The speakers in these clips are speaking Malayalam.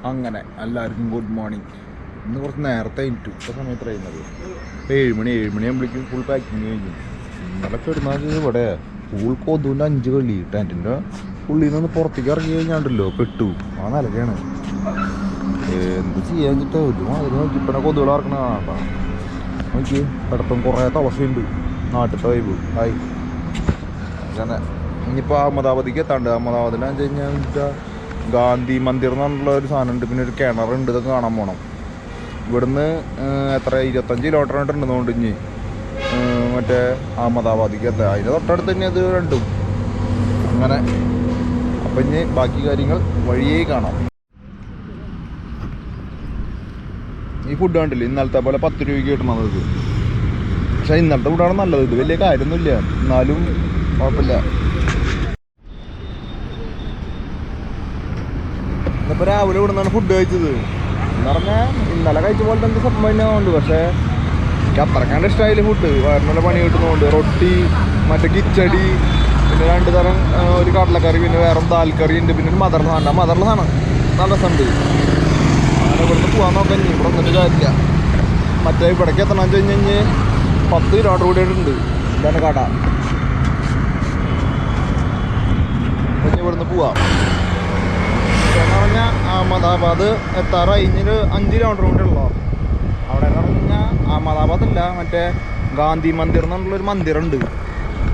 അങ്ങനെ എല്ലാവർക്കും ഗുഡ് മോർണിംഗ്. ഇന്ന് കുറച്ച് നേരത്തെ ഇട്ടു. ഇപ്പോൾ സമയത്ത് പറയുന്നത് 7 മണിയാകുമ്പോഴേക്കും ഫുൾ പാക്കിങ് കഴിഞ്ഞു. ഇന്നലെ കിടന്നാൽ ഇവിടെ ഫുൾ കൊതുവിൻ്റെ 5 കളി ടെൻറ്റിൻ്റെ ഉള്ളിൽ നിന്ന് പുറത്തേക്ക് ഇറങ്ങി കഴിഞ്ഞാണ്ടല്ലോ പെട്ടു. ആ നിലക്കാണ് എന്ത് ചെയ്യാൻ വെച്ചിട്ട് ഒരുമാതിരി നോക്കി ഇപ്പം കൊതുകൾ ഇറക്കണ കാണാട്ടാ. നോക്കി കിടത്തും കുറേ തുളസിയുണ്ട്. നാട്ടിലത്തെ വൈബ് ഹായ്. അങ്ങനെ ഇനിയിപ്പോൾ അഹമ്മദാബാദിക്ക് എത്താണ്ട്. അഹമ്മദാബാദിലാന്ന് വെച്ച് കഴിഞ്ഞാൽ ഗാന്ധി മന്ദിർ എന്നുള്ള ഒരു സാധനമുണ്ട്, പിന്നെ ഒരു കിണറുണ്ട്. ഇതൊക്കെ കാണാൻ പോകണം. ഇവിടുന്ന് എത്ര 25 കിലോമീറ്റർ ഉണ്ടെന്നുകൊണ്ട് ഇനി മറ്റേ അഹമ്മദാബാദിക്ക് എത്താം. അതിൻ്റെ തൊട്ടടുത്ത് തന്നെ അത് രണ്ടും. അങ്ങനെ അപ്പം ഇനി ബാക്കി കാര്യങ്ങൾ വഴിയേ കാണാം. ഈ ഫുഡ് കണ്ടില്ല, ഇന്നലത്തെ പോലെ 10 രൂപയ്ക്ക് കിട്ടണത് ഇത്. പക്ഷേ ഇന്നലത്തെ ഫുഡാണ് നല്ലത്. ഇത് വലിയ കാര്യമൊന്നുമില്ല, എന്നാലും കുഴപ്പമില്ല. ഇന്നിപ്പോൾ രാവിലെ ഇവിടെ നിന്നാണ് ഫുഡ് കഴിച്ചത്. എന്ന് പറഞ്ഞാൽ ഇന്നലെ കഴിച്ച പോലെ തന്നെ സംഭവം തന്നെയാവുന്നുണ്ട്. പക്ഷേ എനിക്ക് അത്രക്കാണ്ട് ഇഷ്ടമായില്ല ഫുഡ്. വയറിനുള്ള പണി കിട്ടുന്നതുകൊണ്ട് റൊട്ടി, മറ്റേ കിച്ചടി, പിന്നെ 2 തരം ഒരു കടലക്കറി, പിന്നെ വേറെ ദാൽക്കറി ഉണ്ട്, പിന്നെ ഒരു മദറിലെ സാധനം. നല്ല രസമുണ്ട്. അങ്ങനെ ഇവിടുന്ന് പോകാൻ നോക്കാൻ ഇവിടെ ഒന്നിട്ട് കാര്യമില്ല. മറ്റേ ഇവിടേക്ക് എത്തണമെന്ന് വെച്ച് കഴിഞ്ഞ് 10 കിലോമീറ്റർ കൂടി ഉണ്ട്. ഇതാണ് കട. പിന്നെ ഇവിടുന്ന് പോവാം. എന്ന് പറഞ്ഞാൽ അഹമ്മദാബാദ് എത്താറായി. ഇഞ്ഞൊരു 5 കിലോമീറ്റർ കൂടി ഉള്ളൂ. അവിടെ എന്ന് പറഞ്ഞാൽ അഹമ്മദാബാദല്ല, മറ്റേ ഗാന്ധി മന്ദിർ എന്നുള്ളൊരു മന്ദിരമുണ്ട്.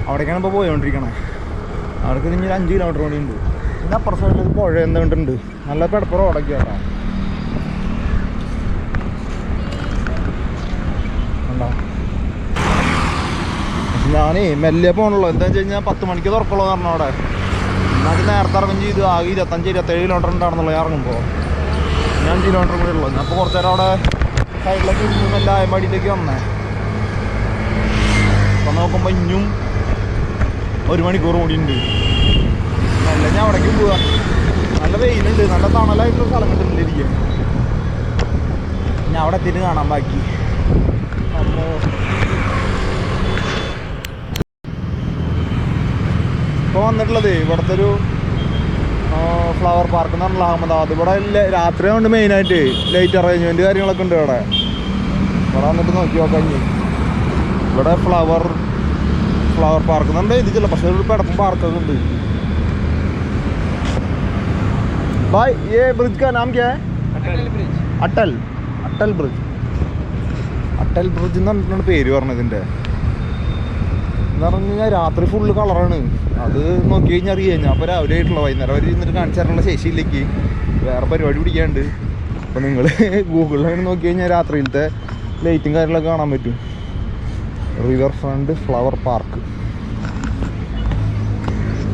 അവിടേക്കാണ് ഇപ്പോൾ പോയിക്കൊണ്ടിരിക്കണേ. അവിടേക്ക് ഇഞ്ഞൊരു 5 കിലോമീറ്റർ കൂടി ഉണ്ട്. പിന്നെ അപ്പുറ സൈഡിൽ പുഴ എന്തുകൊണ്ടുണ്ട്. നല്ല പെടപ്പുറ റോഡൊക്കെ കേട്ടോ. ഉണ്ടോ? ഞാനേ മെല്ലെ പോകണുള്ളൂ. എന്താണെന്ന് വെച്ച് കഴിഞ്ഞാൽ 10 മണിക്ക് തുറക്കുള്ളൂ എന്ന് പറഞ്ഞു അവിടെ. അത് നേരത്തെ ഇറങ്ങും ചെയ്ത് ആകെ 25-27 കിലോമീറ്റർ ഉണ്ടാണെന്നുള്ള ഇറങ്ങുമ്പോൾ. ഞാൻ 5 കിലോമീറ്റർ കൂടി ഉള്ളൂ. അപ്പോൾ കുറച്ച് നേരം അവിടെ സൈഡിലേക്ക് ഇരിക്കും. എല്ലാ അയമ്പാടിയിലേക്ക് വന്നേ. അപ്പം നോക്കുമ്പോൾ ഇഞ്ഞും 1 മണിക്കൂർ കൂടി ഉണ്ട്. നല്ല ഞാൻ അവിടേക്കും പോവാ. നല്ല വെയിലുണ്ട്, നല്ല തണലായിട്ടുള്ള സ്ഥലം കിട്ടുന്നില്ല ഇരിക്കാൻ. ഞാൻ അവിടെ എത്തിയിട്ട് കാണാൻ ബാക്കി. അപ്പോൾ ഇപ്പോൾ വന്നിട്ടുള്ളത് ഇവിടുത്തെ ഒരു ഫ്ലവർ പാർക്ക് എന്ന് പറഞ്ഞാൽ അഹമ്മദാബാദ്. ഇവിടെ രാത്രി കൊണ്ട് മെയിനായിട്ട് ലൈറ്റ് അറേഞ്ച്മെൻറ്റ് കാര്യങ്ങളൊക്കെ ഉണ്ട്. ഇവിടെ വന്നിട്ട് നോക്കി നോക്കാം. ഇവിടെ ഫ്ലവർ പാർക്ക് എന്നുണ്ട്. ഇതില്ല, പക്ഷേ ഒരു പെടപ്പും പാർക്കൊക്കെ ഉണ്ട്. ഭായ് ये ब्रिज का नाम क्या है? അട്ടൽ ബ്രിഡ്ജ് എന്ന് പറഞ്ഞിട്ടാണ് പേര് പറഞ്ഞതിൻ്റെ. എന്ന് പറഞ്ഞു കഴിഞ്ഞാൽ രാത്രി ഫുള്ള് കളറാണ്. അത് നോക്കി കഴിഞ്ഞാൽ അറിയാം. ഞാൻ അപ്പോൾ രാവിലെ ആയിട്ടുള്ള വൈകുന്നേരം അവർ ഇരുന്നിട്ട് കാണിച്ചു തരാനുള്ള ശേഷിയിലേക്ക് വേറെ പരിപാടി പിടിക്കാണ്ട്. അപ്പോൾ നിങ്ങൾ ഗൂഗിളിൽ നോക്കി കഴിഞ്ഞാൽ രാത്രിയിലത്തെ ലൈറ്റും കാര്യങ്ങളൊക്കെ കാണാൻ പറ്റും. River front flower park,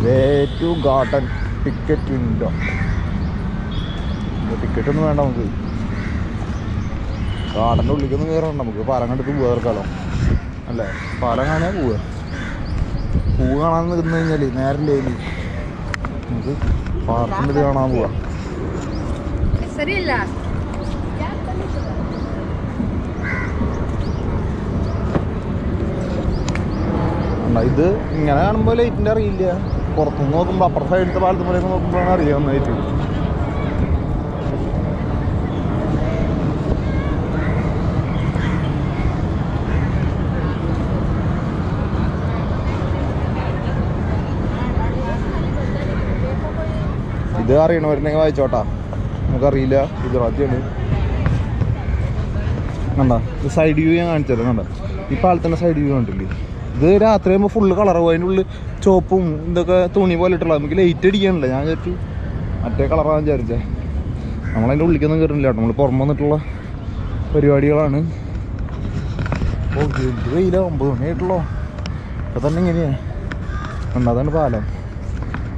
way to garden, ticket window. ടിക്കറ്റൊന്നും വേണ്ട നമുക്ക്. ഗാർഡൻ്റെ ഉള്ളിലേക്കൊന്നും കയറണം. നമുക്ക് പാലം കണ്ടിട്ട് പോവുക ഇറക്കാലോ അല്ലേ? പാലം കാണാൻ പോവുക. പൂ കാണാൻ നിൽക്കുന്നു കഴിഞ്ഞാൽ നേരം ലേലി നമുക്ക് പാർക്കിൻ്റെ ഇത് കാണാൻ പോവാം. ഇത് ഇങ്ങനെ കാണുമ്പോൾ ലൈറ്റിൻ്റെ അറിയില്ല. പുറത്തുനിന്ന് നോക്കുമ്പോൾ അപ്പുറത്തെ സൈഡിലത്തെ പാലത്ത് പോലെയൊക്കെ നോക്കുമ്പോഴാണ് അറിയാം നന്നായിട്ട്. ഇത് അറിയണവരുണ്ടെങ്കിൽ വായിച്ചോട്ടാ. നമുക്കറിയില്ല. ഗുജറാത്തിയാണ്. കണ്ട ഇത് സൈഡ് വ്യൂ ഞാൻ കാണിച്ചത്. കണ്ട ഈ പാലത്തിൻ്റെ സൈഡ് വ്യൂ കണ്ടില്ലേ? ഇത് രാത്രി ആകുമ്പോൾ ഫുള്ള് കളറാവും. അതിൻ്റെ ഉള്ളിൽ ചോപ്പും ഇതൊക്കെ തുണി പോലെ ഇട്ടുള്ള. നമുക്ക് ലൈറ്റ് അടിക്കാനില്ല. ഞാൻ വിചാരിച്ചു മറ്റേ കളറാന്ന് വിചാരിച്ചേ. നമ്മളതിൻ്റെ ഉള്ളിലേക്കൊന്നും കയറുന്നില്ല കേട്ടോ. നമ്മൾ പുറമെ വന്നിട്ടുള്ള പരിപാടികളാണ്. ഓ എന്ത് വെയില, 9 മണിയായിട്ടുള്ളോ. ഇപ്പം തന്നെ ഇങ്ങനെയാണ്. കണ്ട അതാണ് പാലം.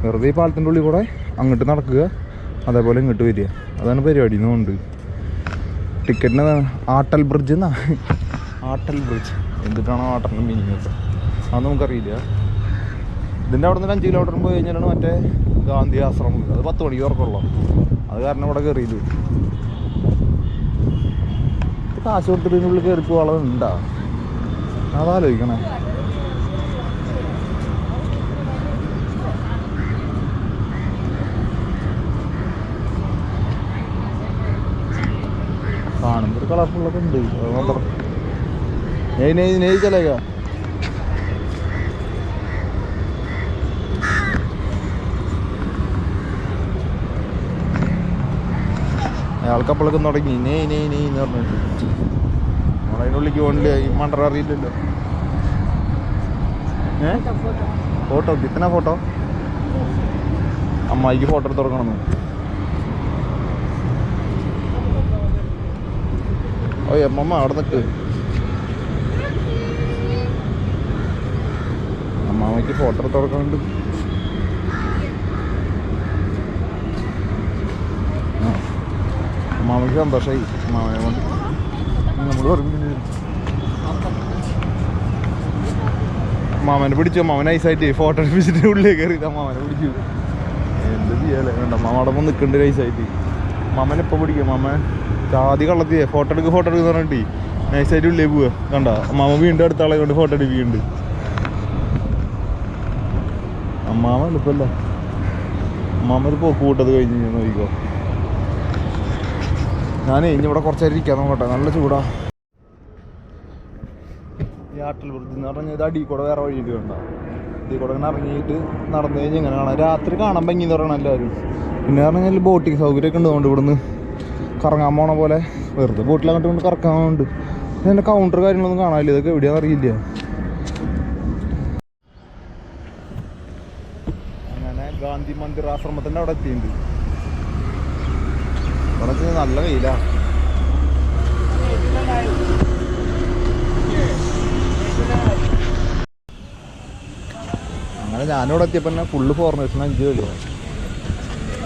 വെറുതെ ഈ പാലത്തിൻ്റെ ഉള്ളിൽ കൂടെ അങ്ങോട്ട് നടക്കുക, അതേപോലെ ഇങ്ങോട്ട് വരിക. അതാണ് പരിപാടി. എന്നുകൊണ്ട് ടിക്കറ്റിന് അട്ടൽ ബ്രിഡ്ജ് എന്തിട്ടാണോ ആട്ടലിൻ്റെ മീനിങ് ഒക്കെ അത് നമുക്കറിയില്ല. ഇതിൻ്റെ അവിടെ നിന്ന് 5 കിലോമീറ്റർ പോയി കഴിഞ്ഞാലാണ് മറ്റേ ഗാന്ധി ആശ്രമം. അത് 10 മണിക്ക് തുറക്കുള്ളൂ. അത് കാരണം ഇവിടെ കയറിയില്ല. കാശ് കൊടുത്തിട്ടുള്ളിൽ കയറി പോകാനുണ്ടാ അതാലോചിക്കണേ. കാണുമ്പോൾ ഒരു കളർഫുള്ളൊക്കെ ഉണ്ട്. അത് മാത്രം നെയ്ച്ചലേക്കാ അയാൾക്കപ്പോഴൊക്കെ തുടങ്ങി നെയ് എന്ന് പറഞ്ഞിട്ട്. നമ്മളതിൻ്റെ ഉള്ളിലേക്ക് പോകണില്ല, ഈ മണ്ടർ അറിയില്ലല്ലോ. ഫോട്ടോ കിത്തന ഫോട്ടോ അമ്മായിക്ക് ഫോട്ടോ എടുത്ത് തുടങ്ങണമെന്ന്. ഓ അമ്മമ്മ അവിടെ നിൽക്ക്. അമ്മാമ്മയ്ക്ക് ഫോട്ടോ എടുത്ത് തുടങ്ങുന്നുണ്ട്. അമ്മാമ്മയ്ക്ക് സന്തോഷമായി അമ്മാമനെ കൊണ്ട്. നമ്മൾ പറഞ്ഞു അമ്മാമനെ പിടിച്ചു. അമ്മാമൻ ഐസായിട്ട് ഫോട്ടോ എടുപ്പിച്ചിട്ട് ഉള്ളിൽ കയറി അമ്മാമനെ പിടിച്ചു. എന്ത് ചെയ്യാല്ലേ, വേണ്ട അമ്മാമ അവിടെ നിൽക്കുന്നുണ്ട് നൈസായിട്ട്. അമ്മാമനെ ഇപ്പോൾ പിടിക്കും. അമ്മാമൻ ആദ്യം കള്ളത്തിയേ ഫോട്ടോ എടുക്കുക പറഞ്ഞിട്ട് നൈസായിട്ട് ഉള്ളിൽ പോവുക. കണ്ട അമ്മാമ വീണ്ടും അടുത്ത ആളെ കൊണ്ട് ഫോട്ടോ എടുപ്പിക്കുന്നുണ്ട്. അമ്മാമ എളുപ്പമല്ല. അമ്മാമ ഒരു പോക്ക് കൂട്ടത് കഴിഞ്ഞ് നോക്കിക്കോ. ഞാനേ ഇനി ഇവിടെ കുറച്ച് നേരം ഇരിക്കാൻ നോക്കട്ടെ, നല്ല ചൂടാ. ഈ ആട്ടിൽ വൃത്തി എന്ന് പറഞ്ഞാൽ ഇത് അടിയിൽ കൂടെ വേറെ വഴിയിട്ട് വേണ്ട. ഇതിൽ കൂടെ ഇങ്ങനെ ഇറങ്ങിയിട്ട് നടന്നു കഴിഞ്ഞാൽ ഇങ്ങനെ കാണാം. രാത്രി കാണാൻ ഭംഗി എന്ന് പറയണം എല്ലാവരും. പിന്നെ പറഞ്ഞാൽ ബോട്ടിങ് സൗകര്യമൊക്കെ ഉണ്ടതുകൊണ്ട് ഇവിടുന്ന് കറങ്ങാൻ പോണ പോലെ വെറുതെ ബോട്ടിലങ്ങോട്ട് കൊണ്ട് കറക്കാൻ പോകുന്നുണ്ട്. പിന്നെ കൗണ്ടർ കാര്യങ്ങളൊന്നും കാണാനില്ല. ഇതൊക്കെ എവിടെയാണെന്ന് അറിയില്ല. അങ്ങനെ ഗാന്ധി മന്ദിർ ആശ്രമത്തിൻ്റെ അവിടെ എത്തിയിട്ടുണ്ട്. ഇവിടെ നല്ല വെയിലാണ്. അങ്ങനെ ഞാനിവിടെ എത്തിയപ്പോൾ തന്നെ ഫുള്ള് ഫോറിനേഴ്സിന് 5 കളിയാണ്.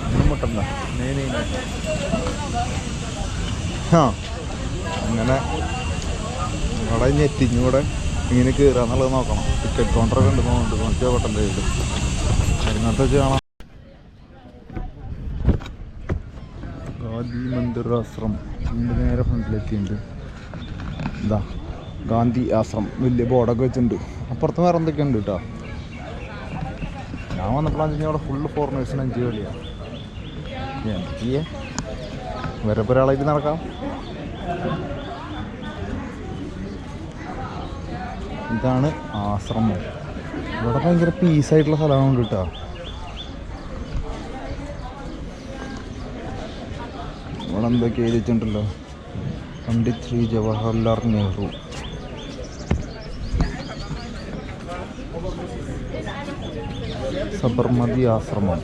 ഒന്നും മുട്ടണ്ട. അങ്ങനെ ഇവിടെ ഇനി എത്തിഞ്ഞൂടെ ഇങ്ങനെ കയറാന്നുള്ളത് നോക്കണം. ടിക്കറ്റ് കൗണ്ടറൊക്കെ ഉണ്ട് നോക്കുന്നുണ്ട്. നോക്കിയാൽ പെട്ടെന്ന് വരും. അതിനകത്ത് വെച്ച് കാണാം. ഗാന്ധി മന്ദിർ ആശ്രമം ഇതിൻ്റെ നേരെ ഫ്രണ്ടിലെത്തിയിട്ടുണ്ട്. എന്താ ഗാന്ധി ആശ്രമം വലിയ ബോർഡൊക്കെ വെച്ചിട്ടുണ്ട്. അപ്പുറത്ത് വേറെ എന്തൊക്കെയുണ്ട് കേട്ടോ. ഞാൻ വന്നപ്പോഴാന്ന് വെച്ച് കഴിഞ്ഞാൽ അവിടെ ഫുള്ള് ഫോറിനേഴ്സിന് 5 കളിയാണ്. എനിക്ക് വേറെ ഒരാളായിട്ട് നടക്കാം. ഇതാണ് ആശ്രമം. ഇവിടെ ഭയങ്കര പീസായിട്ടുള്ള സ്ഥലമാണ് കേട്ടോ. ഇവിടെ എന്തൊക്കെ എഴുതി വെച്ചിട്ടുണ്ടല്ലോ. Pandit Shri Jawaharlal Nehru. Sabarmati ashram.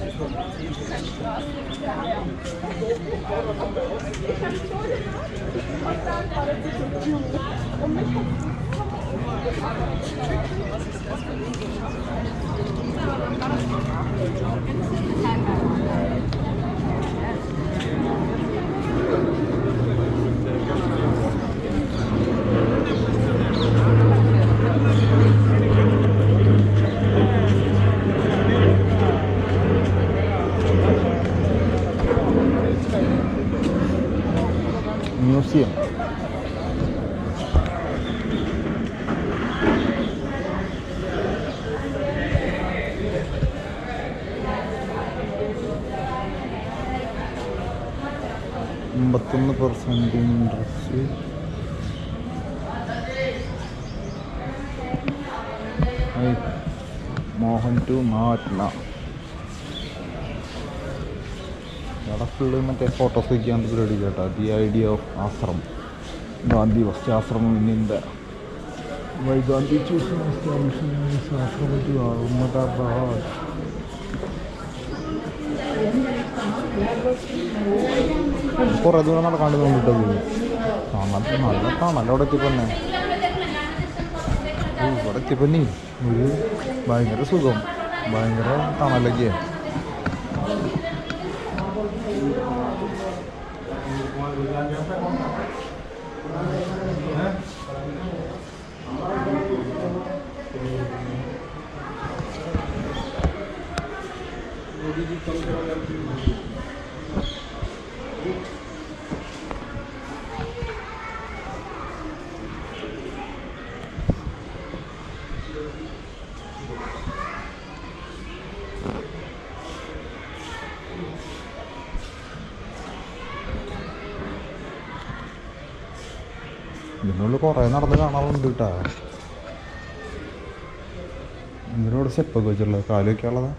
Museum. Interest. Mohan to Mahatma. അവിടെ ഫുള്ള് മറ്റേ ഫോട്ടോസ് വയ്ക്കാണ്ട് പരിപാടി കേട്ടോ. The idea of ashram. Gandhi first ashram in India. Why Gandhi choose ashram to Ahmedabad. കുറേ ദൂരം നടക്കാണ്ട് തോന്നിട്ടത്. അങ്ങനത്തെ നല്ല തണല അവിടെ എത്തിപ്പന്നെ. ഇവിടെ എത്തിപ്പന്നെ ഒരു ഭയങ്കര സുഖം, ഭയങ്കര തണലൊക്കെയാണ്. ഇതിനുള്ളിൽ കുറേ നടന്ന് കാണാറുണ്ട് കേട്ടാ. ഇതിനോട് സ്റ്റെപ്പൊക്കെ വെച്ചിട്ടുള്ളത് കാല് വയ്ക്കാനുള്ളതാ.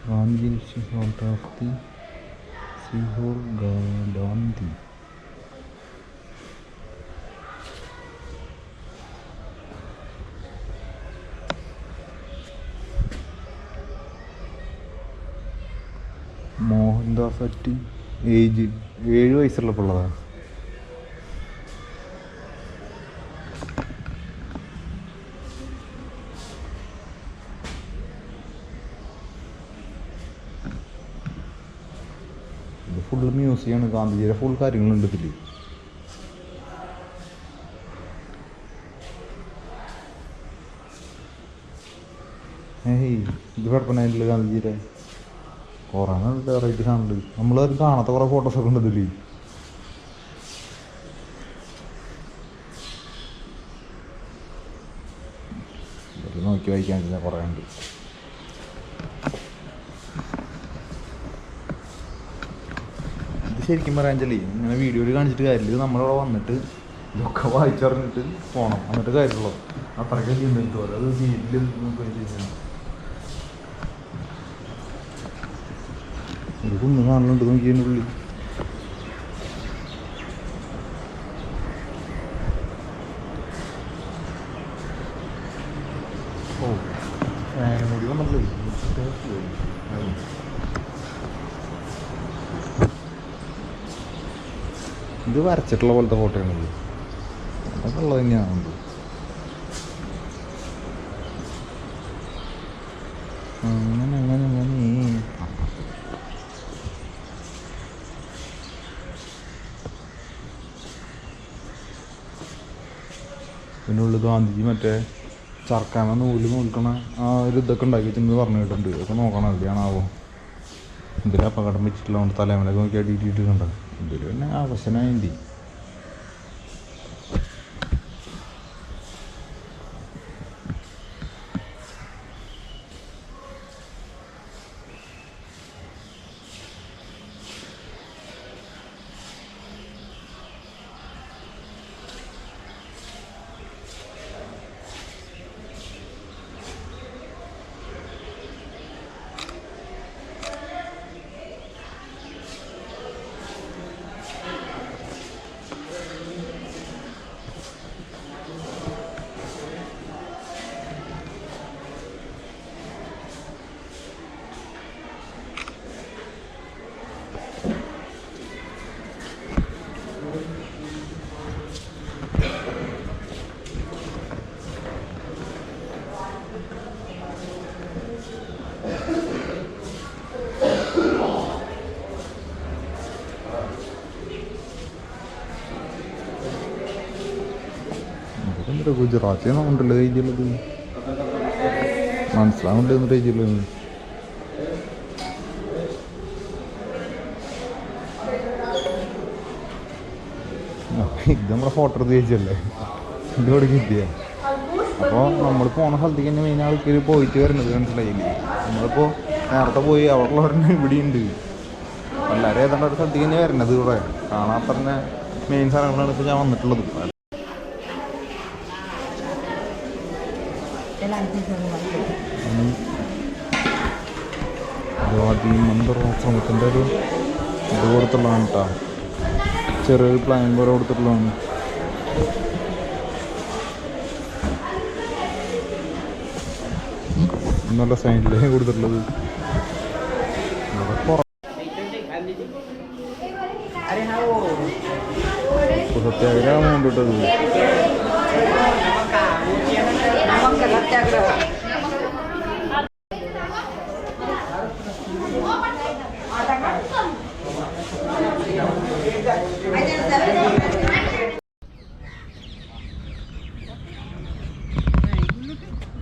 Gandhi photography Sehore Gandhi. Mohandas at age 7 വയസ്സുള്ളപ്പോൾ ഉള്ളതാണ്. ഇത് ഫുള്ള് മ്യൂസിയമാണ്. ഗാന്ധിജിയുടെ ഫുൾ കാര്യങ്ങളുണ്ട് ഇതിൽ. ഇത് കുഴപ്പമില്ല. ഗാന്ധിജിയുടെ കുറേ വെറൈറ്റി സാധനമുണ്ട്. നമ്മളത് കാണാത്ത കുറേ ഫോട്ടോസൊക്കെ ഉണ്ട് ഇതിൽ. ഇതിൽ നോക്കി വായിക്കാൻ കുറേ ഉണ്ട്. ഇത് ശരിക്കും പറയാഞ്ചല്ലേ ഇങ്ങനെ വീഡിയോയിൽ കാണിച്ചിട്ട് കാര്യമില്ല. ഇത് നമ്മളിവിടെ വന്നിട്ട് ഇതൊക്കെ വായിച്ചറിഞ്ഞിട്ട് പോകണം, എന്നിട്ട് കാര്യമുള്ളൂ. അത്രയ്ക്ക് ചിന്തിച്ചു പോലെ അത് വീട്ടിൽ നോക്കുകയും ഒരു കുന്ന് കാണലുണ്ട് നോക്കിയതിൻ്റെ ഉള്ളിൽ. ഓ ഫാനും കൂടി വന്നല്ലേ. ഇത് വരച്ചിട്ടുള്ള പോലത്തെ ഫോട്ടോയാണത്. അതൊക്കെ ഉള്ളത് തന്നെയാണത്. അങ്ങനെ അങ്ങനെ അങ്ങനെ പിന്നെ ഉള്ളിൽ ഗാന്ധിജി മറ്റേ ചർക്കാമ നൂല് നോൽക്കണ ആ ഒരു ഇതൊക്കെ ഉണ്ടാക്കി വെച്ചെന്ന് പറഞ്ഞു കേട്ടിട്ടുണ്ട്. ഇതൊക്കെ നോക്കണം എവിടെയാണാവോ. ഇതിൽ അപകടം വെച്ചിട്ടുള്ളതുകൊണ്ട് തലമലൊക്കെ നോക്കി അടിയിട്ടിട്ടുണ്ട്. ഇതിൽ പിന്നെ ആവശ്യമായിണ്ട്. ഗുജറാത്തി ഉണ്ടല്ലോ രീതിയുള്ളത് മനസ്സിലാവുന്നുണ്ട്. എന്നിട്ട് രീതിയുള്ളത് ഇത് നമ്മുടെ ഫോട്ടോ എടുത്ത് ചോദിച്ചല്ലേ ഇത് ഇവിടെ കിട്ടിയ. അപ്പോൾ നമ്മൾ പോണ സ്ഥലത്തേക്ക് തന്നെ മെയിൻ ആൾക്കാർ പോയിട്ട് വരുന്നത് മനസ്സിലായില്ലേ. നമ്മളിപ്പോൾ നേരത്തെ പോയി അവിടെ ഒരെണ്ണം ഇവിടെ ഉണ്ട്. എല്ലാവരും ഏതാണ്ട് ഒരു സ്ഥലത്തേക്ക് തന്നെ വരുന്നത്. ഇവിടെ കാണാത്ത തന്നെ മെയിൻ സ്ഥലങ്ങളാണ് ഇപ്പോൾ ഞാൻ വന്നിട്ടുള്ളത്. മന്ത്രാശ്രമത്തിൻ്റെ ഒരു ഇത് കൊടുത്തുള്ളതാണ് കേട്ടോ. ചെറിയൊരു പ്ലാൻ പോലെ കൊടുത്തിട്ടുള്ളതാണ്. നല്ല സൈഡിലേ കൊടുത്തിട്ടുള്ളത്. സത്യാഗ്രഹം കൊണ്ടിട്ടത്.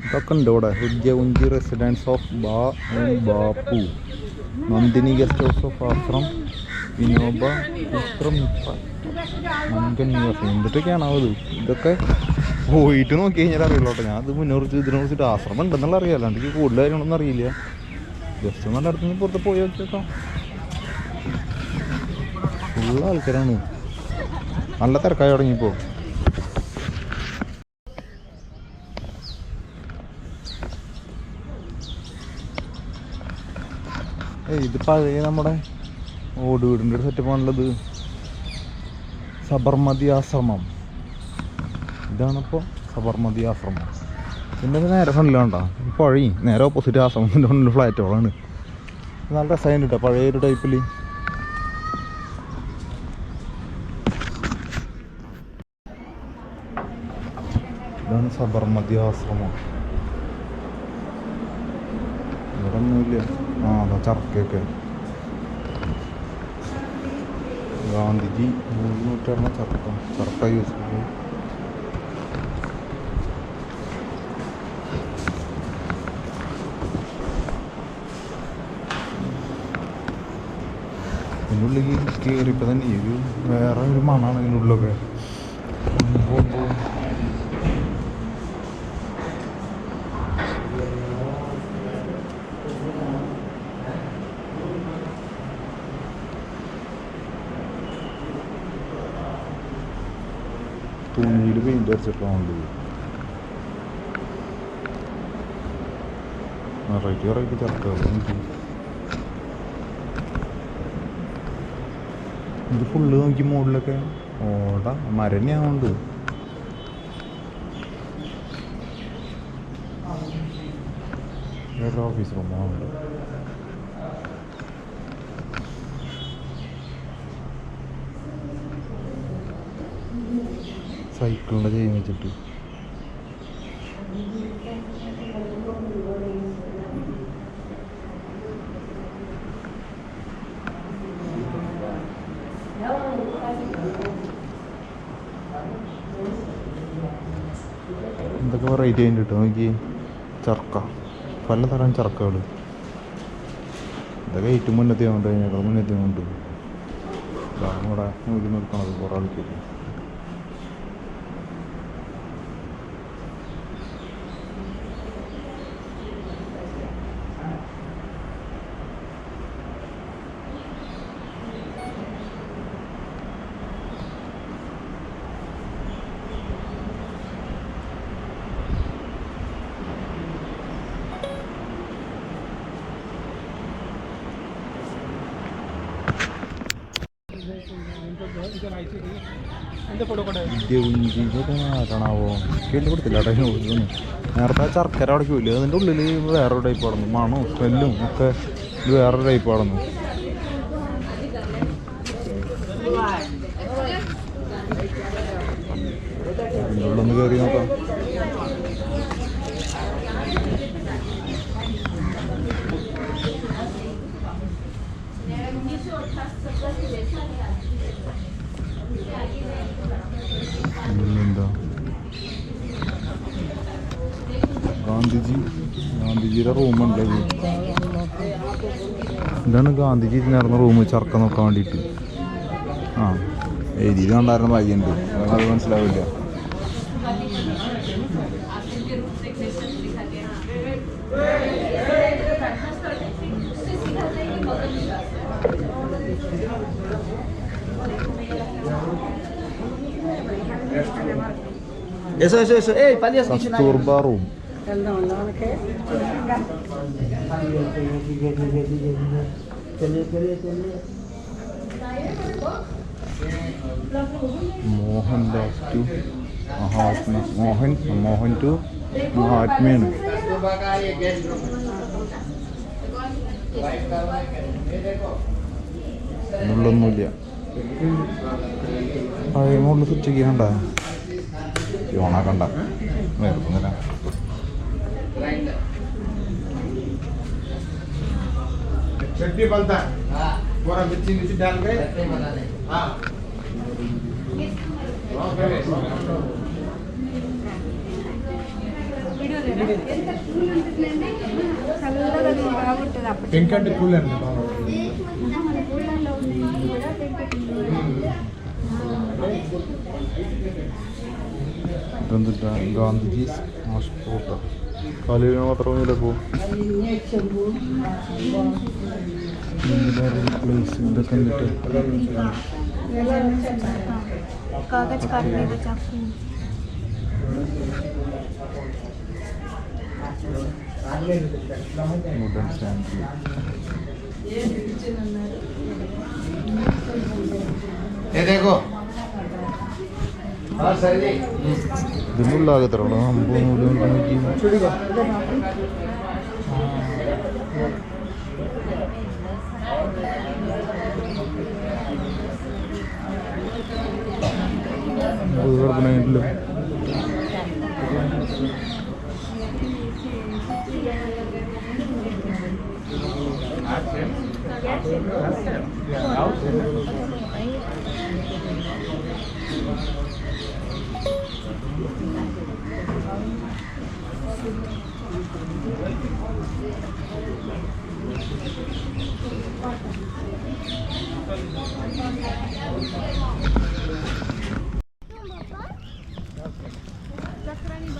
ഇതൊക്കെ ഉണ്ട് ഇവിടെ. ഹുജ്ജി residence of Bapu, Nandini guest house of ashram, Vinoba മൻകൻ നിവാസം. എന്തൊക്കെയാണോ അത്? ഇതൊക്കെ പോയിട്ട് നോക്കി കഴിഞ്ഞാൽ അറിയില്ല കേട്ടോ. ഞാൻ അത് ഇതിനെ കുറിച്ചിട്ട് ആശ്രമം ഉണ്ടെന്നുള്ള അറിയാം, അല്ലാണ്ട് എനിക്ക് കൂടുതൽ കാര്യങ്ങളൊന്നും അറിയില്ല. ജസ്റ്റ് നല്ല അടുത്ത് പുറത്ത് പോയി നോക്കിയേക്കാം. ഫുള്ള് ആൾക്കാരാണ്. നല്ല തിരക്കായി തുടങ്ങിയപ്പോൾ. ഇത് പഴയ നമ്മുടെ ഓട് വീടിൻ്റെ ഒരു സെറ്റപ്പാണുള്ളത്. സബർമതി ആശ്രമം. ഇതാണിപ്പോൾ സബർമതി ആശ്രമം. ഇതിൻ്റെ നേരെ ഫ്രണ്ടിലാണ്ടാ ഈ പുഴയും നേരെ ഓപ്പോസിറ്റ് ആശ്രമത്തിൻ്റെ ഫ്രണ്ടിൽ ഫ്ലാറ്റുകളാണ്. നല്ല രസമായിട്ട് കേട്ടോ, പഴയൊരു ടൈപ്പിൽ. ഇതാണ് സബർമതി ആശ്രമം. ഇവിടെ ഒന്നുമില്ല. അതാ ചർക്കയൊക്കെ. ഗാന്ധിജി 300 ചർക്ക യൂസ് ചെയ്യും. ഇതിനുള്ളിൽ കയറിയപ്പോൾ തന്നെ ഒരു വേറെ ഒരു മണമാണ് ഇതിനുള്ളിലൊക്കെ. തുണിയിൽ പെയിൻ്റ് അടിച്ചിട്ടാണുള്ളത്. വെറൈറ്റി ചർക്കകൾ. ഇത് ഫുള്ള് നോക്കി മുകളിലൊക്കെ ഓട മരം തന്നെയാവുന്നുണ്ട്. വേറെ ഓഫീസ് റൂമുണ്ട്. സൈക്കിളിൻ്റെ ചെയിൻ വെച്ചിട്ട് എന്തൊക്കെ വെറൈറ്റി ആയിട്ട് കിട്ടും നോക്കി. ചർക്ക, പലതരം ചർക്കകൾ. ഇതൊക്കെ ഏറ്റവും മുന്നത്തെ കൊണ്ട് കഴിഞ്ഞാൽ മുന്നത്തെ കൊണ്ട് ഇവിടെ നൂല് നിൽക്കണത് കുറേ ആൾക്കാർ. ആരാണാവോ കേട്ട് കൊടുത്തില്ല കേട്ടോ. നേരത്തെ ചർക്കര അടയ്ക്കൂല, അതിൻ്റെ ഉള്ളിൽ വേറൊരു ടൈപ്പ് ആടുന്നു. മണവും സ്മെല്ലും ഒക്കെ ഇത് വേറൊരു ടൈപ്പ് ആടുന്നു. അതിൻ്റെ ഉള്ളൊന്ന് കയറി നോക്കാം. എന്താ ഗാന്ധിജിയുടെ റൂമുണ്ട്. ഇതാണ് ഗാന്ധിജി നടന്ന റൂം, ചർക്ക നോക്കാൻ വേണ്ടിയിട്ട്. എഴുതി കണ്ടായിരുന്ന ഭാഗ്യമുണ്ട്, അത് മനസ്സിലാവില്ല. Eso. Palias Kasturba room. Mohandas to Mahatma. Mohan to മഹാത്മയാണ്. ഉള്ളൊന്നുമില്ല. പഴയ മുകളിൽ സ്വിച്ച് ചെയ്യണ്ട, ഓണാക്കണ്ട, വേർക്കുന്നില്ല. चटनी बनता है, पूरा मिर्ची डाल के। हाँ పింక్ అంటే కూల్ అండి ഗാന്ധിജി പാസ്പോർട്ട് കാലിന് മാത്രമൊന്നുമില്ല. പോ പ്ലേസ് ഇതൊക്കെ എന്നിട്ട് कागज काटने का चाकू വുഡൻ സ്റ്റാൻഡ്. ये देखो हाँ सर जी ഇതിൻ്റെ ഉള്ളാകത്തുള്ളൂ സംഭവം കൂടി നോക്കി. കുഴപ്പമില്ല.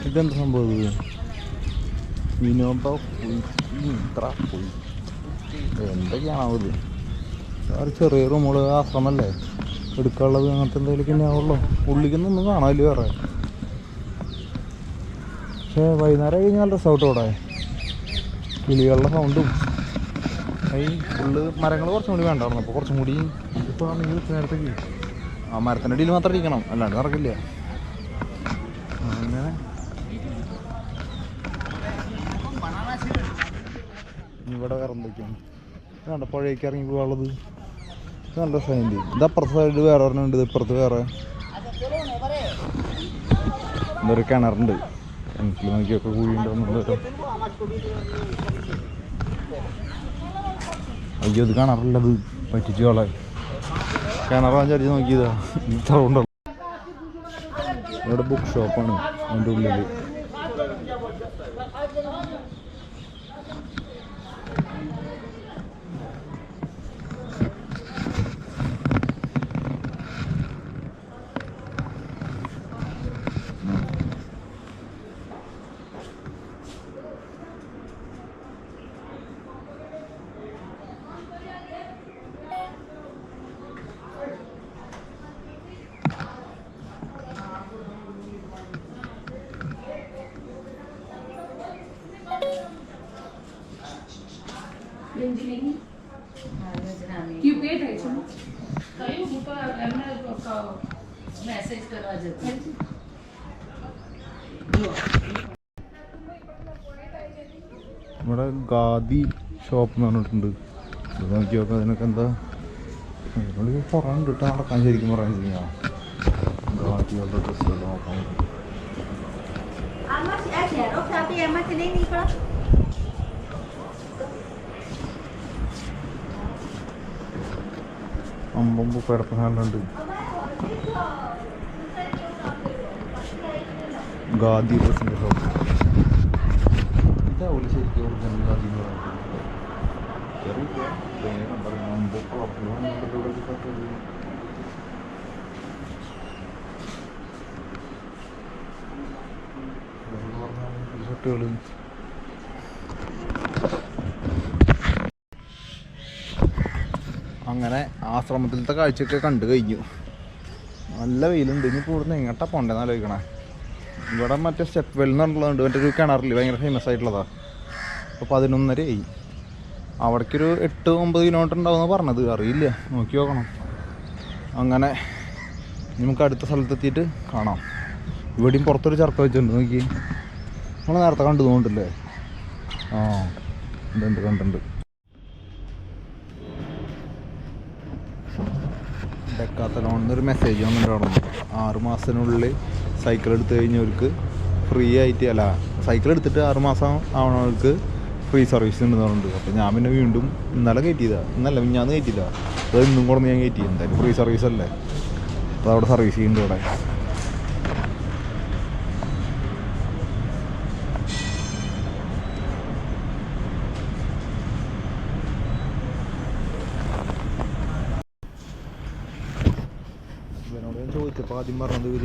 ഇതെന്താ സംഭവം? ഇത് വിനോദ ഇത്ര പോയി എന്തൊക്കെയാണോ ഇത്? ഒരു ചെറിയ റൂമുകൾ ആശ്രമല്ലേ എടുക്കാനുള്ളത്, അങ്ങനത്തെ എന്തെങ്കിലും തന്നെ ആവുള്ളൂ. ഉള്ളിക്കൊന്നും കാണാമല്ലോ വേറെ. പക്ഷേ വൈകുന്നേരം കഴിഞ്ഞാൽ നല്ല രസമായിട്ട് ഇവിടെ കിളികളുടെ സൗണ്ടും ഈ ഫുള്ള് മരങ്ങൾ കുറച്ചും കൂടി വേണ്ടായിരുന്നു. അപ്പോൾ കുറച്ചും കൂടി ഇപ്പോൾ ആണെങ്കിൽ നേരത്തേക്ക് ആ മരത്തിൻ്റെ അടിയിൽ മാത്രം ഇരിക്കണം, അല്ലാണ്ട് നടക്കില്ല. അങ്ങനെ ഇവിടെ വേറെ എന്തൊക്കെയാണ് വേണ്ട പുഴയ്ക്ക് ഇറങ്ങി പോകാനുള്ളത്. നല്ല രസമുണ്ട്. ഇത് അപ്പുറത്തെ സൈഡ് വേറെ ഒരെണ്ണമുണ്ട്, ഇത് ഇപ്പുറത്ത് വേറെ എന്തൊരു കിണറുണ്ട്. കിണറ്റിൽ നോക്കിയൊക്കെ കൂടിയുണ്ടോ? അയ്യോ ഇത് കിണറില്ലത്, പറ്റിച്ചു കളാൻ. കിണറാൻ ചരിച്ച് നോക്കിയതാ. ഇത്ര ഉണ്ടല്ലോ. ഇവിടെ ബുക്ക് ഷോപ്പാണ് അതിൻ്റെ ഉള്ളിൽ. You pay attention. Kayo buka message करा जाता है. ഇവിടെ ഖാദി ഷോപ്പ് എന്ന് പറഞ്ഞിട്ടുണ്ട്. ഇത് നോക്കി നോക്കാം. അതിനൊക്കെ എന്താ കുറേ ഉണ്ട് കേട്ടോ നടക്കാൻ. ശരിക്കും പറയാൻ ചെയ്യാം ഖാദിയുള്ള ഡ്രസ്സുകൾ നോക്കാൻ. അമ്പമ്പ് കിടക്കുന്ന സാധനമുണ്ട്. ഖാദി ഡ്രസ്സിൻ്റെ ഷോപ്പ്. ഇതാവൂല ശരിക്കും ഒറിജിനൽ ഖാദി എന്ന് പറയുന്നത്. ഷർട്ടുകൾ അങ്ങനെ ആശ്രമത്തിലത്തെ കാഴ്ചയൊക്കെ കണ്ടു കഴിഞ്ഞു. നല്ല വെയിലുണ്ട്. ഇനി കൂടുതൽ എങ്ങോട്ടാ പോണ്ടേന്ന് ആലോചിക്കണേ. ഇവിടെ മറ്റേ സ്റ്റെപ്പ് വെൽ എന്നുള്ളതുണ്ട്, മറ്റേ ഒരു കിണറിൽ ഭയങ്കര ഫേമസ് ആയിട്ടുള്ളതാണ്. അപ്പോൾ 11:30 അവിടേക്കൊരു 8-9 കിലോമീറ്റർ ഉണ്ടാവുമെന്ന് പറഞ്ഞത്, അറിയില്ല, നോക്കി നോക്കണം. അങ്ങനെ നമുക്ക് അടുത്ത സ്ഥലത്തെത്തിയിട്ട് കാണാം. ഇവിടെയും പുറത്തൊരു ചർക്ക വെച്ചിട്ടുണ്ട്, നോക്കി. നമ്മൾ നേരത്തെ കണ്ടു തോന്നിട്ടില്ലേ? ആ ഇതുണ്ട്, കണ്ടുണ്ട്. ഡെക്കാത്തലോൺ എന്നൊരു മെസ്സേജ് വന്നിട്ടുണ്ടായിരുന്നു. 6 മാസത്തിനുള്ളിൽ സൈക്കിൾ എടുത്തു കഴിഞ്ഞവർക്ക് ഫ്രീ ആയിട്ട്, അല്ല സൈക്കിൾ എടുത്തിട്ട് 6 മാസം ആവണവർക്ക് ഫ്രീ സർവീസ് ഉണ്ടെന്ന് പറഞ്ഞിട്ടുണ്ട്. അപ്പോൾ ഞാൻ പിന്നെ വീണ്ടും ഇന്നലെ കയറ്റിയതാണ്. ഇന്നല്ല മിഞ്ഞാന്ന് കയറ്റിയില്ല, അത് ഇന്നും കൂടെ ഞാൻ കയറ്റി. എന്തായാലും ഫ്രീ സർവീസ് അല്ലേ, അപ്പോൾ അവിടെ സർവീസ് ചെയ്യുന്നുണ്ട്. ഇവിടെ ഇവനോട് ഞാൻ ചോദിച്ചപ്പോൾ ആദ്യം പറഞ്ഞത് ഇവർ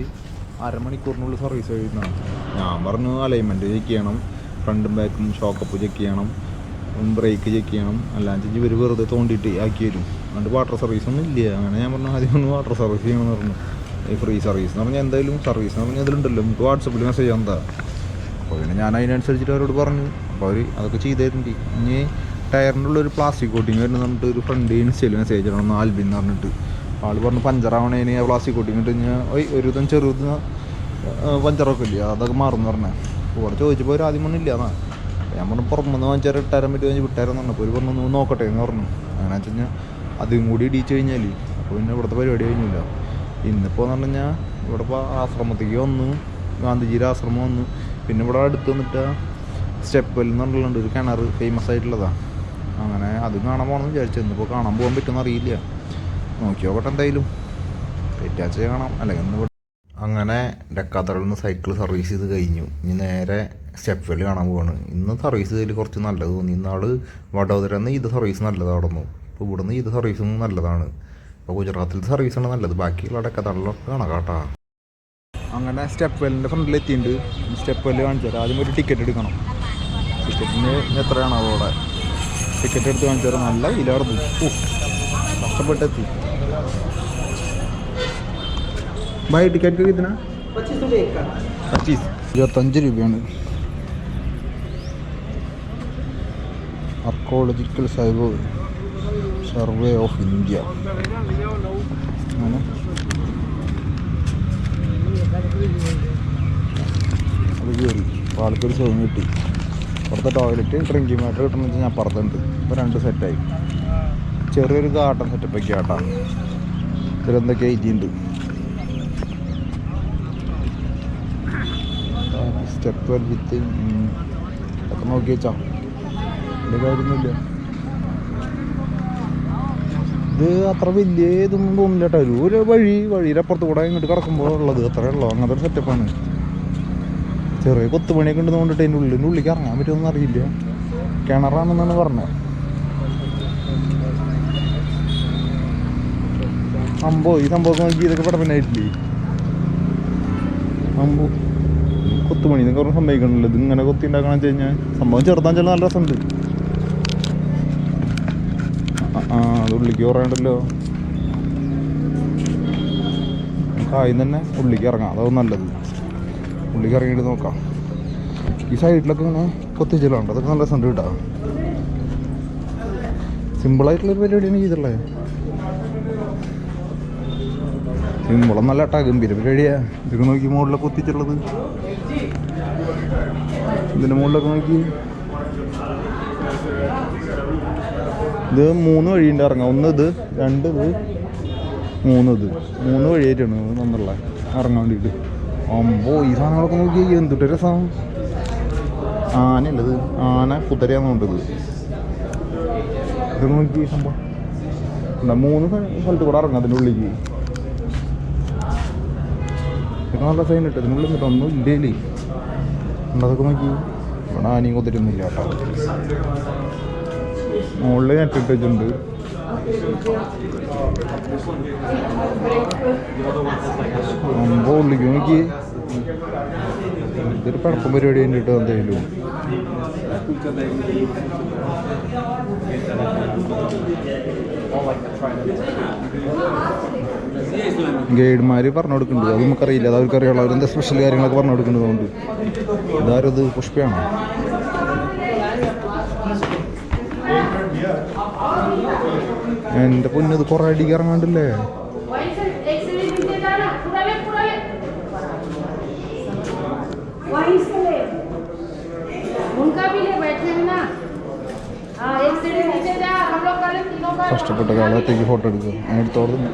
1/2 മണിക്കൂറിനുള്ളിൽ സർവീസ് കഴിയുന്നതാണ്. ഞാൻ പറഞ്ഞു അലൈൻമെൻറ്റ് ചെക്ക് ചെയ്യണം, ഫ്രണ്ടും ബാക്കും ഷോക്കപ്പ് ചെക്ക് ചെയ്യണം, ബ്രേക്ക് ചെക്ക് ചെയ്യണം, അല്ലാണ്ട് ഇവർ വെറുതെ തോണ്ടിയിട്ട് ആക്കി വരും. അതുകൊണ്ട് വാട്ടർ സർവീസൊന്നും ഇല്ല. അങ്ങനെ ഞാൻ പറഞ്ഞു ആദ്യം ഒന്ന് വാട്ടർ സർവീസ് ചെയ്യണമെന്ന് പറഞ്ഞു. ഈ ഫ്രീ സർവീസ് എന്ന് പറഞ്ഞാൽ എന്തായാലും സർവീസ് എന്ന് പറഞ്ഞാൽ ഇതിലുണ്ടല്ലോ നമുക്ക് വാട്സപ്പിൽ മെസ്സേജ് എന്താ. അപ്പോൾ പിന്നെ ഞാൻ അതിനനുസരിച്ചിട്ട് അവരോട് പറഞ്ഞു. അപ്പോൾ അവർ അതൊക്കെ ചെയ്ത് തരുന്നുണ്ട്. ഇനി ടയറിൻ്റെ ഉള്ളൊരു പ്ലാസ്റ്റിക് കോട്ടിങ് വരുന്നത് പറഞ്ഞിട്ട് ഒരു ഫ്രണ്ട് ഇൻസ്റ്റയിൽ മെസ്സേജ് ഇടണം ആൽബിൻ എന്ന് പറഞ്ഞിട്ട്. ആൾ പറഞ്ഞു പഞ്ചറാവണേന് ആ പ്ലാസ്റ്റിക് കോട്ടിങ് ഇട്ട് കഴിഞ്ഞാൽ ഒരു വിധം ചെറുത് പഞ്ചറൊക്കെ ഇല്ല അതൊക്കെ മാറും എന്ന് പറഞ്ഞാൽ. അപ്പോൾ ഇവിടെ ചോദിച്ചപ്പോൾ ഒരു ആദ്യം ഒന്നും ഇല്ല എന്നാ. ഞാൻ പറഞ്ഞു പുറമെന്ന് വാങ്ങിച്ചാൽ ഇട്ടാരാൻ പറ്റുമോ കഴിഞ്ഞ് വിട്ടാരെന്ന് പറഞ്ഞപ്പോൾ ഒരു പറഞ്ഞു ഒന്ന് നോക്കട്ടെ എന്ന് പറഞ്ഞു. അങ്ങനെ വെച്ച് കഴിഞ്ഞാൽ അതും കൂടി ഇടിച്ച് കഴിഞ്ഞാൽ അപ്പോൾ പിന്നെ ഇവിടുത്തെ പരിപാടി കഴിഞ്ഞില്ല. ഇന്നിപ്പോൾ എന്ന് പറഞ്ഞു കഴിഞ്ഞാൽ ഇവിടെ ഇപ്പോൾ ആശ്രമത്തേക്ക് വന്നു, ഗാന്ധിജിയുടെ ആശ്രമം വന്നു. പിന്നെ ഇവിടെ അടുത്ത് വന്നിട്ട് സ്റ്റെപ്പ് എന്ന് പറഞ്ഞിട്ടുണ്ട് ഒരു കിണർ ഫേമസ് ആയിട്ടുള്ളതാണ്. അങ്ങനെ അത് കാണാൻ പോകണമെന്ന് വിചാരിച്ചു. ഇന്നിപ്പോൾ കാണാൻ പോകാൻ പറ്റുമെന്ന് അറിയില്ല. നോക്കി നോക്കട്ടെ എന്തായാലും തെറ്റാച്ച കാണാം അല്ലെങ്കിൽ ഇന്ന്. അങ്ങനെ ഡെക്കാത്തറിൽ നിന്ന് സൈക്കിൾ സർവീസ് ചെയ്ത് കഴിഞ്ഞു. ഇനി നേരെ സ്റ്റെപ്പ് വെല്ലി കാണാൻ പോവാണ്. ഇന്ന് സർവീസ് ചെയ്തതിൽ കുറച്ച് നല്ലത് തോന്നി. ഇന്നാൾ വഡോദരയിൽ നിന്ന് ഇത് സർവീസ് നല്ലതായിരുന്നു. ഇപ്പോൾ ഇവിടെ നിന്ന് ഇത് സർവീസും നല്ലതാണ്. അപ്പോൾ ഗുജറാത്തിലത്തെ സർവീസാണ് നല്ലത്. ബാക്കിയുള്ള ഡെക്കാത്തറിലൊക്കെ കാണാം കേട്ടോ. അങ്ങനെ സ്റ്റെപ്പ് വെല്ലിൻ്റെ ഫ്രണ്ടിൽ എത്തിയിട്ടുണ്ട്. സ്റ്റെപ്പ് വെല്ല് കാണിച്ചു തരാം. ആദ്യം ഒരു ടിക്കറ്റ് എടുക്കണം. ടിക്കറ്റിന് എത്രയാണോ അവിടെ ടിക്കറ്റ് എടുത്ത് കാണിച്ചു തരാം. നല്ല വിലയായിരുന്നു. കഷ്ടപ്പെട്ടെത്തി. भाई टिकट का कितना 25 25 രൂപയാണ്. Archaeological survey of India. അങ്ങനെ അത് കയറി. അപ്പോൾ ആൾക്കൊരു സുഖം കിട്ടി. അപ്പുറത്തെ ടോയ്ലറ്റ് ഡ്രിങ്കിങ് വാട്ടർ കിട്ടണമെന്ന് വെച്ചാൽ ഞാൻ അപ്പുറത്തുണ്ട്. ഇപ്പോൾ 2 സെറ്റായി. ചെറിയൊരു ഗാർഡൻ സെറ്റപ്പൊക്കെ ആട്ടാ. ഇതിലെന്തൊക്കെ എഴുതിയിട്ടുണ്ട്. സ്റ്റെപ്പ് വെൽ വിത്ത് ഒക്കെ നോക്കി വെച്ചാൽ വലിയ കാര്യമൊന്നുമില്ല. ഇത് അത്ര വലിയ ഇതൊന്നും തോന്നില്ല കേട്ടോ. ഒരു വഴിയുടെ അപ്പുറത്ത് കൂടെ ഇങ്ങോട്ട് കിടക്കുമ്പോൾ ഉള്ളത് അത്രയേ ഉള്ളൂ. അങ്ങനത്തെ ഒരു സെറ്റപ്പാണ്. ചെറിയ കൊത്തുപണിയൊക്കെ ഉണ്ടെന്ന് കൊണ്ടിട്ട് അതിൻ്റെ ഉള്ളിലേക്ക് ഇറങ്ങാൻ പറ്റുമെന്ന് അറിയില്ല. കിണറാണെന്നാണ് പറഞ്ഞത്. ഈ സംഭവമൊക്കെ നോക്കി ഇതൊക്കെ പടപ്പിനായിട്ടില്ലേ അമ്പോ. കൊത്തുപണി എന്നൊക്കെ പറഞ്ഞ് സമ്മതിക്കണല്ലോ. ഇത് ഇങ്ങനെ കൊത്തി ഉണ്ടാക്കണം വെച്ച് കഴിഞ്ഞാൽ സംഭവം ചെറുതാൻ ചില നല്ല രസമുണ്ട്. അത് ഉള്ളിലേക്ക് കുറയണ്ടല്ലോ. കായും തന്നെ ഉള്ളിലേക്ക് ഇറങ്ങാം. അതാവും നല്ലത്. ഉള്ളിലേക്ക് ഇറങ്ങിയിട്ട് നോക്കാം. ഈ സൈഡിലൊക്കെ ഇങ്ങനെ കൊത്തിച്ചിലുണ്ട്. അതൊക്കെ നല്ല രസമുണ്ട് കേട്ടോ. സിമ്പിളായിട്ടുള്ളൊരു പരിപാടിയാണ് ചെയ്തിട്ടുള്ളത്. സിമ്പിളൊന്നല്ല കേട്ടോ, ഗംഭീര പരിപാടിയാ. ഇതൊക്കെ നോക്കി മുകളിലൊക്കെ കൊത്തിച്ചുള്ളത്. ഇതിൻ്റെ മുകളിലൊക്കെ നോക്കി. ഇത് 3 വഴിയുണ്ട് ഇറങ്ങാം. 1 ഇത്, 2 ഇത്, 3 ഇത്. 3 വഴിയായിട്ടാണ് നന്നുള്ള ഇറങ്ങാൻ വേണ്ടിയിട്ട്. അമ്പോ ഈ സാധനങ്ങളൊക്കെ നോക്കി എന്തിട്ട് രസം. ആനയുള്ളത്, ആന കുതിരയാന്ന് കൊണ്ടത്. ഇത് നോക്കി സംഭവം 3 സ്ഥലത്ത് കൂടെ ഇറങ്ങാം അതിൻ്റെ ഉള്ളിലേക്ക്. പിന്നെ നല്ല സൈൻ ഇട്ട് ഇതിനുള്ളിൽ നിന്നിട്ട് ഒന്നും ഇല്ലേ. അതൊക്കെ നോക്കി. ഇവിടെ ആനയും കുതിരയൊന്നുമില്ല കേട്ടോ. മുകളിൽ നെറ്റിട്ട് വെച്ചിട്ടുണ്ട്. അമ്പോ ഉള്ളിക്ക് നോക്കി. ഇതൊരു പടക്കം പരിപാടി കണ്ടിട്ട് എന്തായാലും. ഗൈഡുമാർ പറഞ്ഞു കൊടുക്കുന്നുണ്ട്. അത് നമുക്കറിയില്ല. അത് അവർക്കറിയാമല്ലോ. അവരെന്താ സ്പെഷ്യൽ കാര്യങ്ങളൊക്കെ പറഞ്ഞു കൊടുക്കുന്നതുകൊണ്ട്. ഇതാരും ഇത് പുഷ്പയാണോ? എൻ്റെ പൊന്നത് കുറേ അടിക്ക് ഇറങ്ങാണ്ടില്ലേ. കഷ്ടപ്പെട്ട കാലത്തേക്ക് ഫോട്ടോ എടുക്കുക. അങ്ങനെ എടുത്തോടുന്നു.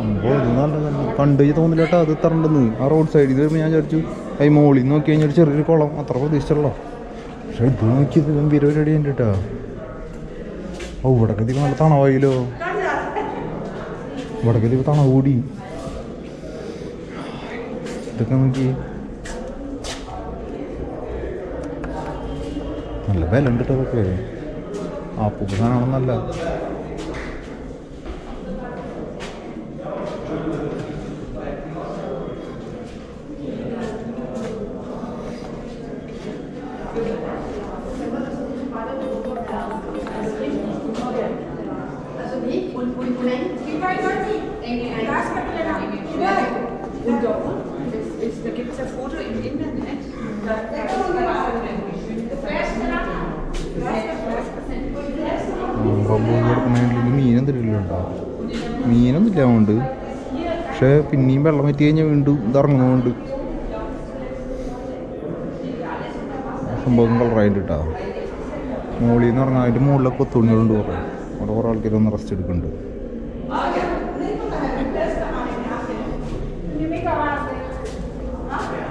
അപ്പോൾ ഇത് നല്ലതന്നെ. കണ്ടു തോന്നില്ല കേട്ടോ. അത് തരണ്ടെന്ന് ആ റോഡ് സൈഡിൽ വരുമ്പോൾ ഞാൻ വിചാരിച്ചു കൈ മോളിൽ നോക്കി കഴിഞ്ഞാൽ ഒരു ചെറിയൊരു കുളം അത്ര പ്രതീക്ഷിച്ചുള്ളൂ. പക്ഷെ ഇത് നോക്കിയത് ഗംഭീര പരിപാടി ഉണ്ട് കേട്ടോ. ഓ ഇവിടക്കത്തേക്ക് നല്ല തണവായില്ലോ. ഇവിടക്കത്തേക്ക് തണവ് കൂടി. ഇതൊക്കെ നോക്കി നല്ല വില ഉണ്ട് കേട്ടോ. അതൊക്കെ ആ പൂക്ക് സാധനമാണെന്നല്ല. Da gibt es ja Foto im Internet. മീനും തരില്ലുണ്ടോ? മീനൊന്നും ഇല്ല അതുകൊണ്ട്. പക്ഷെ പിന്നെയും വെള്ളം വറ്റി കഴിഞ്ഞാൽ വീണ്ടും ഇതറങ്ങുന്നതുകൊണ്ട് സംഭവം കളറായിട്ട് കിട്ടാ. മോളിൽ നിന്ന് ഇറങ്ങാൻ അതിൻ്റെ മുകളിലൊക്കെ കൊത്തുണികളുണ്ട് കുറേ. അവിടെ കുറേ ആൾക്കാരൊന്ന് റെസ്റ്റ് എടുക്കുന്നുണ്ട്.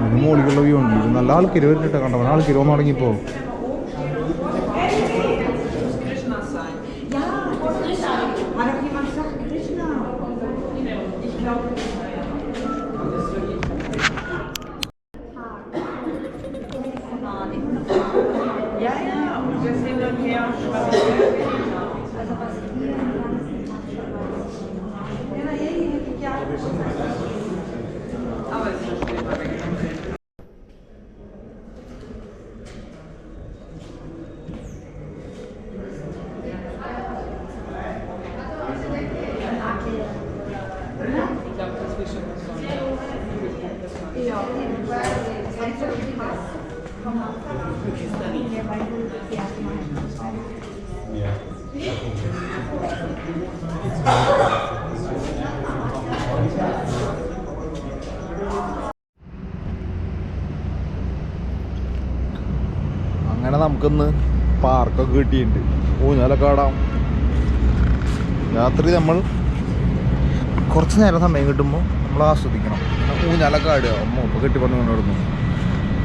ഇതിന് മോളിലുള്ള വ്യൂ ഉണ്ട്. നല്ല ആൾക്കാർ വരുന്നുണ്ട്. കണ്ടോ ആൾക്കാർ വന്നു തുടങ്ങിയപ്പോൾ. അങ്ങനെ നമുക്കിന്ന് പാർക്കൊക്കെ കിട്ടിയിട്ടുണ്ട്. ഊഞ്ഞാലൊക്കെ ആടാം. രാത്രി നമ്മൾ കുറച്ച് നേരം സമയം കിട്ടുമ്പോൾ നമ്മൾ ആസ്വദിക്കണം. ഊഞ്ഞാലൊക്കെ ആടുക. അമ്മ ഇപ്പോൾ കെട്ടി പറഞ്ഞു കൊണ്ടിടുന്നു.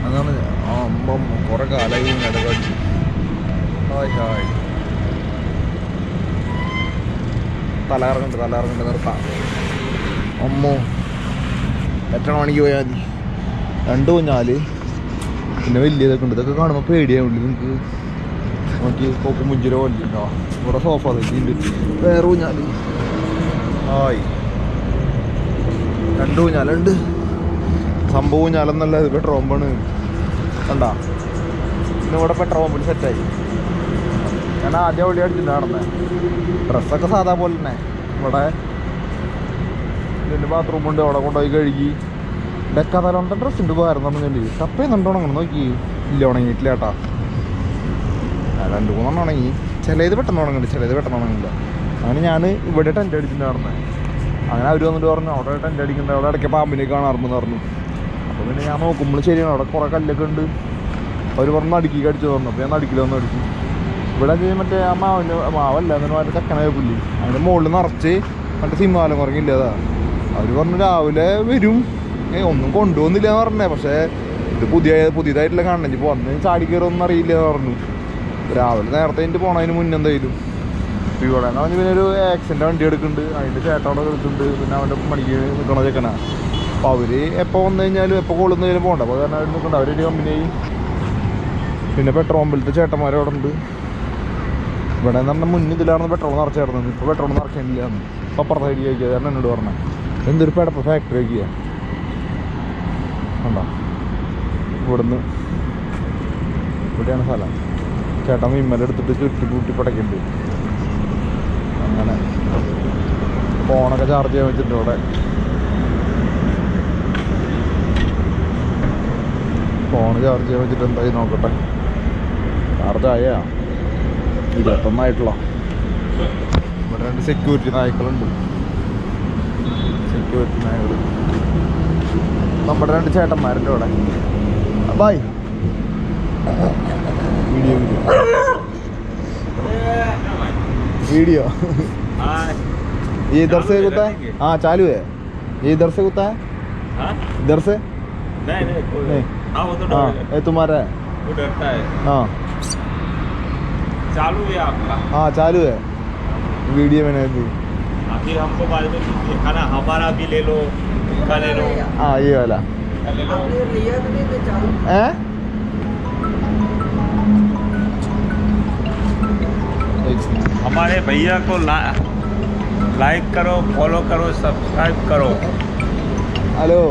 അതാണ് അമ്മ കുറേ കാലമായി ഊഞ്ഞാലൊക്കെ അടിച്ചു. Hi hi. തലകറങ്ങുന്നുണ്ട് നിർത്താം. അമ്മോ എത്ര മണിക്ക് പോയാൽ മതി. 2 ഊഞ്ഞാല് പിന്നെ വലിയതൊക്കെ ഉണ്ട്. ഇതൊക്കെ കാണുമ്പോൾ പേടിയാവുണ്ട്. നിങ്ങൾക്ക് നോക്കി കോപ്പ് മുഞ്ചിരോ വല്ലുണ്ടോ. ഇവിടെ സോഫ തെറ്റിണ്ട്. വേറെ ഊഞ്ഞാല്. ഹായ് 2 ഊഞ്ഞാലുണ്ട്. സംഭവം ഊഞ്ഞാലെന്നല്ല, ഇത് പെട്രോൾ പമ്പാണ്. കണ്ടാ പിന്നെ ഇവിടെ പെട്രോൾ പമ്പിൽ സെറ്റായി. ഞാൻ ആദ്യം അവിടെ അടിച്ചിട്ട് നടന്നത്. ഡ്രസ്സൊക്കെ സാധാ പോലെ തന്നെ. ഇവിടെ ഇതിൻ്റെ ബാത്റൂമുണ്ട്. അവിടെ കൊണ്ടുപോയി കഴുകി ഡെക്കാതലോണ്ട ഡ്രസ്സ് ഉണ്ട്. വേറെ പറഞ്ഞില്ല ടപ്പേന്നുണ്ട്. ഉണങ്ങണം നോക്കി. ഇല്ല ഉണങ്ങിയിട്ടില്ല കേട്ടാ. 2-3 ഉണങ്ങി. ചിലത് പെട്ടെന്ന് ഉണങ്ങുന്നുണ്ട്, ചിലത് പെട്ടെന്ന് ഉണങ്ങില്ല. അങ്ങനെ ഞാൻ ഇവിടെ ടെൻ്റ് അടിച്ചിട്ട് നടന്നത്. അങ്ങനെ അവർ വന്നിട്ട് പറഞ്ഞു അവിടെ ടെൻ്റ് അടിക്കുന്നുണ്ട്, അവിടെ ഇടയ്ക്ക് പാമ്പിനെ കാണാറുണ്ടെന്ന് പറഞ്ഞു. അപ്പോൾ പിന്നെ ഞാൻ നോക്കുമ്പോൾ ശരിയാണ്, അവിടെ കുറേ കല്ലൊക്കെ ഉണ്ട്. അവർ പറഞ്ഞു അടുക്കി അടിച്ചു തന്നു. അപ്പോൾ ഞാൻ നടുക്കിലൊന്നും അടിച്ചു. ഇവിടെ മറ്റേ ആ മാവല്ല എന്നിട്ട് മറ്റേ ചക്കനായ പുല്ലി അതിൻ്റെ മുകളിൽ നിറച്ച് മറ്റേ സിംഹാലം കുറങ്ങില്ലതാ. അവർ പറഞ്ഞു രാവിലെ വരും, ഒന്നും കൊണ്ടുപോകുന്നില്ല എന്ന് പറഞ്ഞേ. പക്ഷേ ഇത് പുതിയതായിട്ടുള്ള കാണണം. ഇപ്പോൾ വന്ന് ചാടി കയറൊന്നും അറിയില്ല എന്ന് പറഞ്ഞു. രാവിലെ നേരത്തെ എനിക്ക് പോണതിന് മുന്നേ എന്തായാലും ഇവിടെ എന്ന് പറഞ്ഞാൽ പിന്നെ ഒരു ആക്സിഡൻ്റ് വണ്ടി എടുക്കുന്നുണ്ട്. അതിൻ്റെ ചേട്ടൻ അവിടെ എടുക്കുന്നുണ്ട്. പിന്നെ അവൻ്റെ മണിക്ക് നിൽക്കണ ചെക്കനാ. അപ്പോൾ അവർ എപ്പോൾ വന്നു കഴിഞ്ഞാലും എപ്പോൾ കൊള്ളുന്നതിലും പോകണ്ട. അപ്പോൾ കാരണം അവർ നിൽക്കണ്ട. അവരൊരു കമ്പനിയായി. പിന്നെ പെട്രോൾ പമ്പിലത്തെ ചേട്ടന്മാർ അവിടെ ഉണ്ട്. ഇവിടെ എന്ന് പറഞ്ഞാൽ മുന്നിൽ ഇതിലായിരുന്നു പെട്രോൾ നിറച്ചായിരുന്നു. ഇപ്പോൾ പെട്രോൾ നിറയ്ക്കാനില്ല. അപ്പോൾ അപ്പുറത്തെ സൈഡ് കഴിക്കുക. കാരണം എന്നോട് പറഞ്ഞത് എന്തൊരു പെടപ്പ് ഫാക്ടറി കഴിക്കുക. കണ്ടോ ഇവിടുന്ന് ഇവിടെയാണ് സ്ഥലം. ചേട്ടൻ വിമ്മലെടുത്തിട്ട് ചുറ്റി കൂട്ടി പടക്കുന്നുണ്ട്. അങ്ങനെ ഫോണൊക്കെ ചാർജ് ചെയ്യാൻ വെച്ചിട്ടുണ്ട് ഇവിടെ. ഫോൺ ചാർജ് ചെയ്യാൻ വെച്ചിട്ട് എന്തായി നോക്കട്ടെ. ചാർജായ 21 ആയിട്ടുള്ള. ഇവിടെ 2 സെക്യൂരിറ്റി നായ്ക്കളുണ്ട്. സെക്യൂരിറ്റി നായകൾ നമ്മുടെ 2 ചേട്ടന്മാരുടെ ഇവിടെ. ബായ് वीडियो वीडियो ये इधर से होता है? हाँ चालू है. ये इधर से होता है? इधर से नहीं. हाँ वो तो हाँ ये तुम्हारा है. वो डरता है. हाँ चालू है आपका? हाँ चालू है. वीडियो मैंने दी. फिर हमको बाद में खाना हमारा भी ले लो, उनका ले लो. हाँ ये वाला है. हमारे भैया को लाइक करो, फॉलो करो, सब्सक्राइब करो. हेलो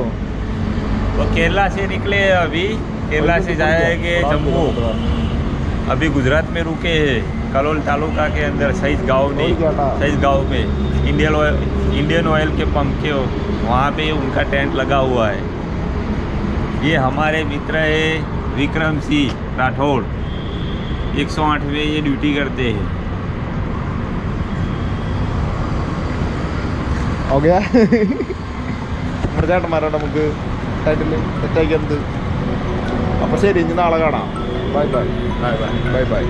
वो केरला से निकले हैं अभी. केरला से जाएंगे जम्मू. अभी गुजरात में रुके हैं. कलोल तालुका के अंदर सईद गांव में. सईद गांव में इंडियन ऑयल के पंप के वहाँ पे उनका टेंट लगा हुआ है। ये हमारे मित्र है विक्रम सिंह राठौड़, 108वें ये ड्यूटी करते हैं। हो गया നമ്മുടെ ചേട്ടന്മാരോട് നമുക്ക് ടൈറ്റിൽ സെറ്റാക്കിയത്. അപ്പോൾ ശരി, ഇനി നാളെ കാണാം. Bye bye. Bye bye. Bye by.